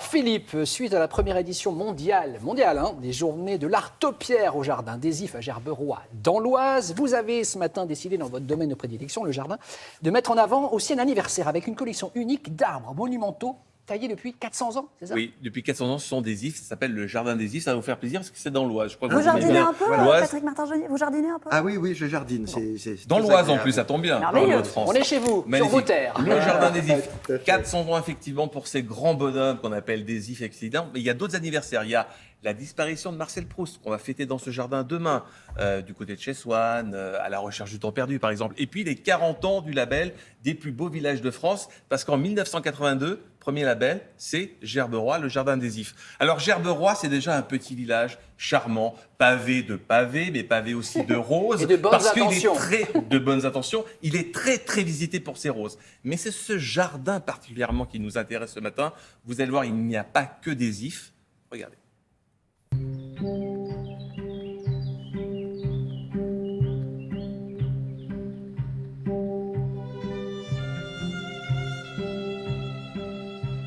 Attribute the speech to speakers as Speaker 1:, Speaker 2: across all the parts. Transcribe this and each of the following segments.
Speaker 1: Philippe, suite à la première édition mondiale des Journées de l'Art Taupière au Jardin des Ifs à Gerberoy dans l'Oise, vous avez ce matin décidé dans votre domaine de prédilection, le jardin, de mettre en avant aussi un anniversaire avec une collection unique d'arbres monumentaux taillés depuis 400 ans, c'est ça?
Speaker 2: Oui, depuis 400 ans, ce sont des ifs, ça s'appelle le Jardin des ifs, ça va vous faire plaisir parce que c'est dans l'Oise. Je crois que
Speaker 3: Vous jardinez
Speaker 2: bien.
Speaker 3: un peu,
Speaker 2: L'Oise.
Speaker 3: Patrick Martin-Genier? Vous jardinez un peu?
Speaker 4: Ah oui, je jardine. C'est
Speaker 2: Dans
Speaker 4: très
Speaker 2: l'Oise en
Speaker 4: agréable.
Speaker 2: plus, ça tombe bien.
Speaker 3: Merveilleux.
Speaker 2: Dans notre France.
Speaker 1: On est chez vous,
Speaker 2: Magnifique.
Speaker 1: sur vos terres.
Speaker 2: Le Jardin des ifs.
Speaker 4: Tout à fait.
Speaker 2: 400 ans effectivement pour ces grands bonhommes qu'on appelle des ifs excellents. Mais il y a d'autres anniversaires. Il y a la disparition de Marcel Proust qu'on va fêter dans ce jardin demain, du côté de Chessoine, à la recherche du temps perdu par exemple. Et puis les 40 ans du label des plus beaux villages de France, parce qu'en 1982, premier label, c'est Gerberoy, le Jardin des ifs. Alors Gerberoy, c'est déjà un petit village charmant, pavé de pavés, mais pavé aussi de roses.
Speaker 1: Et de bonnes
Speaker 2: parce
Speaker 1: intentions.
Speaker 2: qu'il est très de bonnes intentions. Il est très très visité pour ses roses. Mais c'est ce jardin particulièrement qui nous intéresse ce matin. Vous allez voir, il n'y a pas que des ifs. Regardez.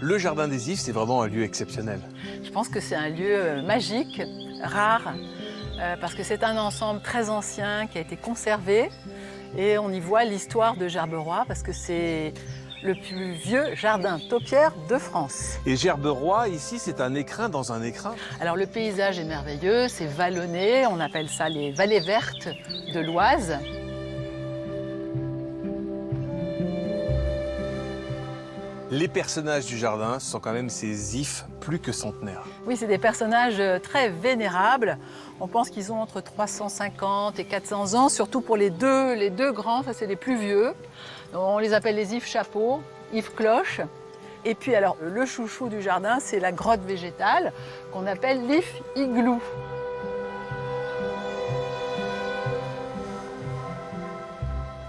Speaker 2: Le Jardin des ifs, c'est vraiment un lieu exceptionnel.
Speaker 5: Je pense que c'est un lieu magique, rare, parce que c'est un ensemble très ancien qui a été conservé et on y voit l'histoire de Gerberoy parce que c'est le plus vieux jardin taupière de France.
Speaker 2: Et Gerberoy, ici, c'est un écrin dans un écrin.
Speaker 5: Alors le paysage est merveilleux, c'est vallonné, on appelle ça les vallées vertes de l'Oise.
Speaker 2: Les personnages du jardin sont quand même ces ifs plus que centenaires.
Speaker 5: Oui, c'est des personnages très vénérables. On pense qu'ils ont entre 350 et 400 ans, surtout pour les deux grands, ça c'est les plus vieux. On les appelle les ifs chapeaux, ifs cloches. Et puis alors, le chouchou du jardin, c'est la grotte végétale qu'on appelle l'if igloo.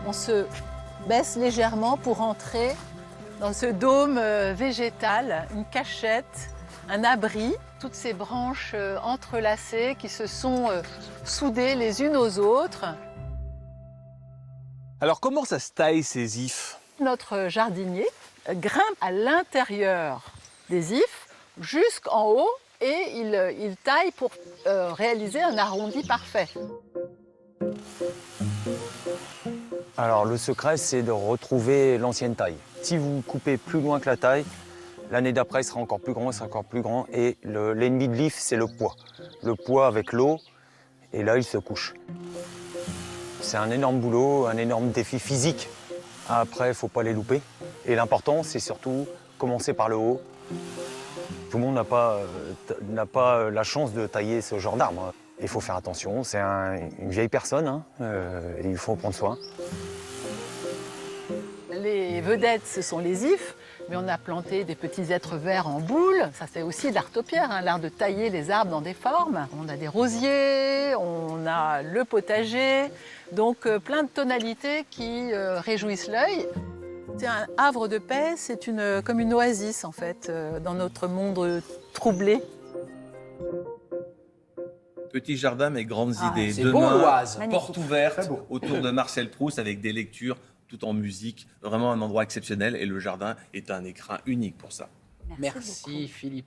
Speaker 5: On se baisse légèrement pour entrer dans ce dôme végétal, une cachette, un abri, toutes ces branches entrelacées qui se sont soudées les unes aux autres.
Speaker 2: Alors comment ça se taille ces ifs?
Speaker 5: Notre jardinier grimpe à l'intérieur des ifs jusqu'en haut et il taille pour réaliser un arrondi parfait.
Speaker 6: Alors le secret, c'est de retrouver l'ancienne taille. Si vous coupez plus loin que la taille, l'année d'après, il sera encore plus grand, il sera encore plus grand. Et l'ennemi de l'if, c'est le poids. Le poids avec l'eau, et là, il se couche. C'est un énorme boulot, un énorme défi physique. Après, il ne faut pas les louper. Et l'important, c'est surtout commencer par le haut. Tout le monde n'a pas la chance de tailler ce genre d'arbre. Il faut faire attention, c'est une vieille personne, hein, et il faut en prendre soin.
Speaker 5: Les vedettes, ce sont les ifs, mais on a planté des petits êtres verts en boule. Ça, c'est aussi de l'art taupière, hein, l'art de tailler les arbres dans des formes. On a des rosiers, on a le potager, donc plein de tonalités qui réjouissent l'œil. C'est un havre de paix, c'est comme une oasis, en fait, dans notre monde troublé.
Speaker 2: Petit jardin, mais grandes idées.
Speaker 1: c'est beau, l'Oise.
Speaker 2: Porte ouverte
Speaker 4: Très beau.
Speaker 2: autour de Marcel Proust avec des lectures tout en musique. Vraiment un endroit exceptionnel et le jardin est un écrin unique pour ça.
Speaker 1: Merci Philippe.